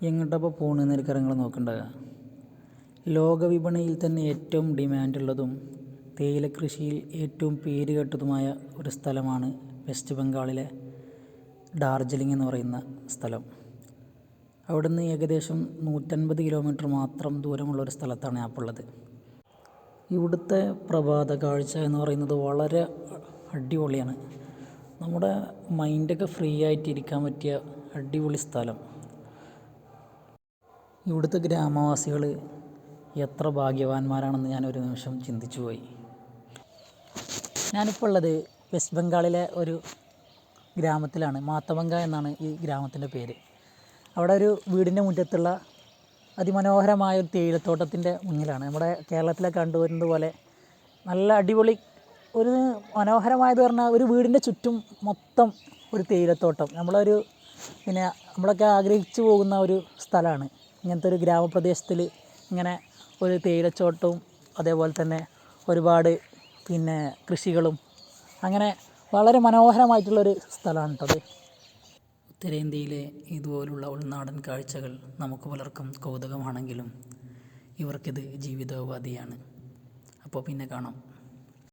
എങ്ങോട്ടപ്പോൾ പോകണമെന്ന് എനിക്ക് നിങ്ങൾ നോക്കേണ്ടത്. ലോകവിപണിയിൽ തന്നെ ഏറ്റവും ഡിമാൻഡുള്ളതും തേയില കൃഷിയിൽ ഏറ്റവും പേര് കേട്ടതുമായ ഒരു സ്ഥലമാണ് വെസ്റ്റ് ബംഗാളിലെ ഡാർജിലിംഗ് എന്ന് പറയുന്ന സ്ഥലം. അവിടുന്ന് ഏകദേശം 150 കിലോമീറ്റർ മാത്രം ദൂരമുള്ളൊരു സ്ഥലത്താണ് ഞാൻ ഇപ്പോൾ ഉള്ളത്. ഇവിടുത്തെ പ്രഭാത കാഴ്ച എന്ന് പറയുന്നത് വളരെ അടിപൊളിയാണ്. നമ്മുടെ മൈൻഡൊക്കെ ഫ്രീ ആയിട്ട് ഇരിക്കാൻ പറ്റിയ അടിപൊളി സ്ഥലം. ഇവിടുത്തെ ഗ്രാമവാസികൾ എത്ര ഭാഗ്യവാന്മാരാണെന്ന് ഞാനൊരു നിമിഷം ചിന്തിച്ചു പോയി. ഞാനിപ്പോൾ ഉള്ളത് വെസ്റ്റ് ബംഗാളിലെ ഒരു ഗ്രാമത്തിലാണ്. മാത്തബംഗ എന്നാണ് ഈ ഗ്രാമത്തിൻ്റെ പേര്. അവിടെ ഒരു വീടിൻ്റെ മുറ്റത്തുള്ള അതിമനോഹരമായ ഒരു തേയിലത്തോട്ടത്തിൻ്റെ മുന്നിലാണ്. നമ്മുടെ കേരളത്തിലെ കണ്ടുവരുന്നത് പോലെ നല്ല അടിപൊളി ഒരു മനോഹരമായത് പറഞ്ഞാൽ ഒരു വീടിൻ്റെ ചുറ്റും മൊത്തം ഒരു തേയിലത്തോട്ടം. നമ്മളൊക്കെ ആഗ്രഹിച്ചു പോകുന്ന ഒരു സ്ഥലമാണ്. ഇങ്ങനത്തെ ഒരു ഗ്രാമപ്രദേശത്തിൽ ഇങ്ങനെ ഒരു തേയിലത്തോട്ടവും അതേപോലെ തന്നെ ഒരുപാട് കൃഷികളും അങ്ങനെ വളരെ മനോഹരമായിട്ടുള്ളൊരു സ്ഥലമാണ് കേട്ടോ അത്. ഉത്തരേന്ത്യയിലെ ഇതുപോലുള്ള ഉൾനാടൻ കാഴ്ചകൾ നമുക്ക് പലർക്കും കൗതുകമാണെങ്കിലും ഇവർക്കിത് ജീവിതോപാധിയാണ്. അപ്പോൾ പിന്നെ കാണാം.